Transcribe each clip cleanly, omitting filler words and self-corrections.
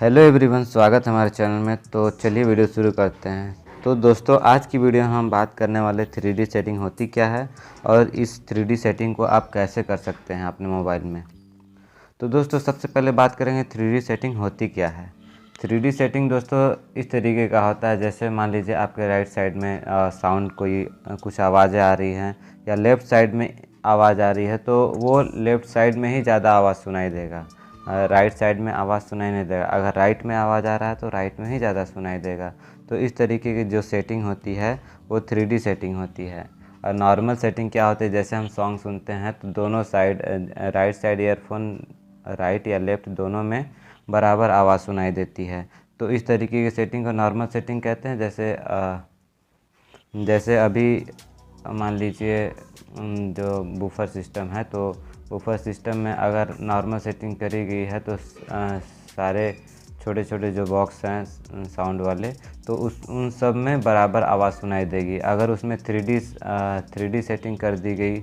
Hello everyone, स्वागत है हमारे चैनल में। तो चलिए वीडियो शुरू करते हैं। तो दोस्तों, आज की वीडियो में हम बात करने वाले 3D सेटिंग होती क्या है और इस 3D सेटिंग को आप कैसे कर सकते हैं अपने मोबाइल में। तो दोस्तों, सबसे पहले बात करेंगे 3D सेटिंग होती क्या है। 3D सेटिंग दोस्तों इस तरीके का होता है, जैसे मान लीजिए आपके राइट साइड में साउंड कोई कुछ आवाज़ें आ रही हैं या लेफ़्ट साइड में आवाज़ आ रही है, तो वो लेफ़्ट साइड में ही ज़्यादा आवाज़ सुनाई देगा, राइट साइड में आवाज़ सुनाई नहीं देगा। अगर राइट में आवाज़ आ रहा है तो राइट में ही ज़्यादा सुनाई देगा। तो इस तरीके की जो सेटिंग होती है वो 3D सेटिंग होती है। और नॉर्मल सेटिंग क्या होती है, जैसे हम सॉन्ग सुनते हैं तो दोनों side, right side earphone right या लेफ़्ट दोनों में बराबर आवाज़ सुनाई देती है। तो इस तरीके की सेटिंग को नॉर्मल सेटिंग कहते हैं। जैसे अभी मान लीजिए जो बूफर सिस्टम है, तो बूफर सिस्टम में अगर नॉर्मल सेटिंग करी गई है तो सारे छोटे छोटे जो बॉक्स हैं साउंड वाले, तो उन सब में बराबर आवाज़ सुनाई देगी। अगर उसमें 3D सेटिंग कर दी गई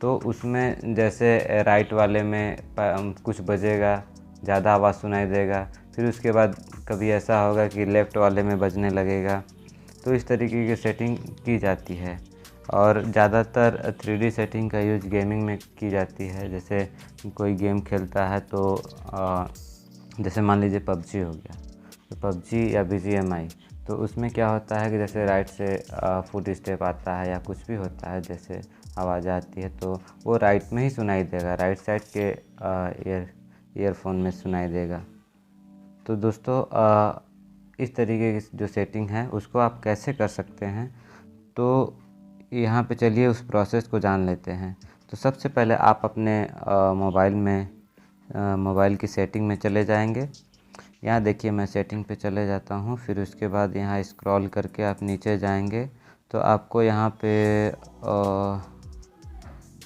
तो उसमें जैसे राइट वाले में कुछ बजेगा, ज़्यादा आवाज़ सुनाई देगा, फिर उसके बाद कभी ऐसा होगा कि लेफ़्ट वाले में बजने लगेगा। तो इस तरीके की सेटिंग की जाती है और ज़्यादातर 3D सेटिंग का यूज़ गेमिंग में की जाती है। जैसे कोई गेम खेलता है तो जैसे मान लीजिए पबजी हो गया, तो पबजी या BGMI, तो उसमें क्या होता है कि जैसे राइट से फुट स्टेप आता है या कुछ भी होता है, जैसे आवाज़ आती है तो वो राइट में ही सुनाई देगा, राइट साइड के ईयरफोन में सुनाई देगा। तो दोस्तों, इस तरीके की जो सेटिंग है उसको आप कैसे कर सकते हैं, तो यहाँ पे चलिए उस प्रोसेस को जान लेते हैं। तो सबसे पहले आप अपने मोबाइल की सेटिंग में चले जाएंगे। यहाँ देखिए मैं सेटिंग पे चले जाता हूँ, फिर उसके बाद यहाँ स्क्रॉल करके आप नीचे जाएंगे तो आपको यहाँ पे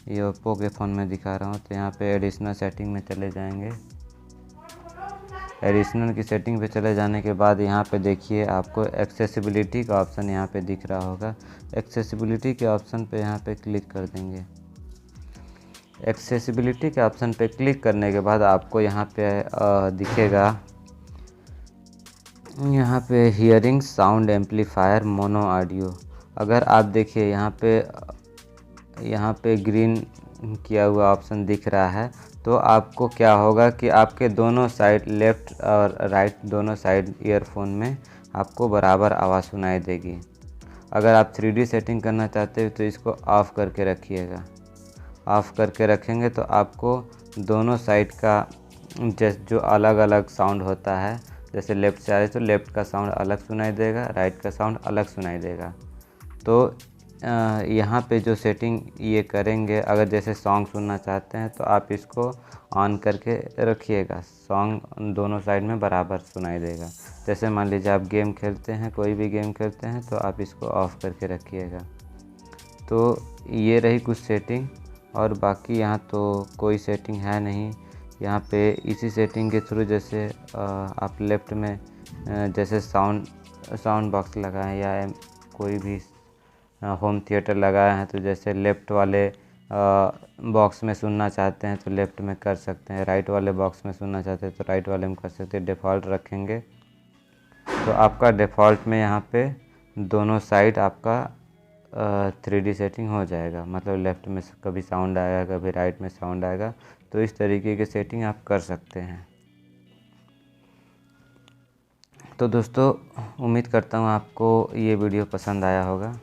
ये ओप्पो के फ़ोन में दिखा रहा हूँ, तो यहाँ पे एडिशनल सेटिंग में चले जाएंगे। एडिशनल की सेटिंग पे चले जाने के बाद यहाँ पे देखिए आपको एक्सेसिबिलिटी का ऑप्शन यहाँ पे दिख रहा होगा। एक्सेसिबिलिटी के ऑप्शन पे यहाँ पे क्लिक कर देंगे। एक्सेसिबिलिटी के ऑप्शन पे क्लिक करने के बाद आपको यहाँ पे दिखेगा, यहाँ पे hearing sound amplifier mono audio. अगर आप देखिए यहाँ पे ग्रीन किया हुआ ऑप्शन दिख रहा है, तो आपको क्या होगा कि आपके दोनों साइड, लेफ़्ट और राइट दोनों साइड ईयरफोन में आपको बराबर आवाज़ सुनाई देगी। अगर आप 3D सेटिंग करना चाहते हो तो इसको ऑफ़ करके रखिएगा। ऑफ़ करके रखेंगे तो आपको दोनों साइड का जो अलग अलग साउंड होता है, जैसे लेफ़्ट से आ रही तो लेफ़्ट का साउंड अलग सुनाई देगा, राइट का साउंड अलग सुनाई देगा। तो यहाँ पे जो सेटिंग ये करेंगे, अगर जैसे सॉन्ग सुनना चाहते हैं तो आप इसको ऑन करके रखिएगा, सॉन्ग दोनों साइड में बराबर सुनाई देगा। जैसे मान लीजिए आप गेम खेलते हैं, कोई भी गेम खेलते हैं, तो आप इसको ऑफ़ करके रखिएगा। तो ये रही कुछ सेटिंग, और बाकी यहाँ तो कोई सेटिंग है नहीं। यहाँ पे इसी सेटिंग के थ्रू जैसे आप लेफ़्ट में जैसे साउंड बॉक्स लगाएं या कोई भी होम थिएटर लगाए हैं, तो जैसे लेफ़्ट वाले बॉक्स में सुनना चाहते हैं तो लेफ़्ट में कर सकते हैं, राइट वाले बॉक्स में सुनना चाहते हैं तो राइट वाले में कर सकते हैं। डिफ़ॉल्ट रखेंगे तो आपका डिफ़ॉल्ट में यहाँ पे दोनों साइड आपका 3D सेटिंग हो जाएगा। मतलब लेफ़्ट में कभी साउंड आएगा, कभी राइट में साउंड आएगा। तो इस तरीके की सेटिंग आप कर सकते हैं। तो दोस्तों, उम्मीद करता हूँ आपको ये वीडियो पसंद आया होगा।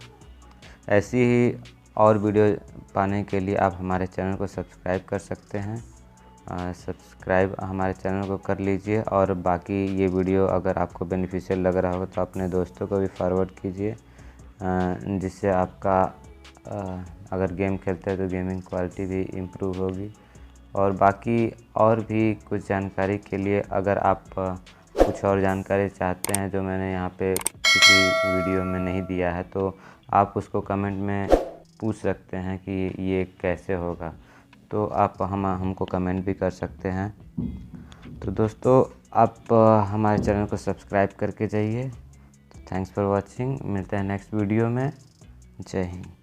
ऐसी ही और वीडियो पाने के लिए आप हमारे चैनल को सब्सक्राइब कर सकते हैं। सब्सक्राइब हमारे चैनल को कर लीजिए, और बाकी ये वीडियो अगर आपको बेनिफिशियल लग रहा हो तो अपने दोस्तों को भी फॉरवर्ड कीजिए, जिससे आपका अगर गेम खेलते हैं तो गेमिंग क्वालिटी भी इम्प्रूव होगी। और बाकी और भी कुछ जानकारी के लिए, अगर आप कुछ और जानकारी चाहते हैं जो मैंने यहाँ पे किसी वीडियो में नहीं दिया है, तो आप उसको कमेंट में पूछ सकते हैं कि ये कैसे होगा। तो आप हमको कमेंट भी कर सकते हैं। तो दोस्तों, आप हमारे चैनल को सब्सक्राइब करके जाइए। तो थैंक्स फॉर वॉचिंग। मिलते हैं नेक्स्ट वीडियो में। जय हिंद।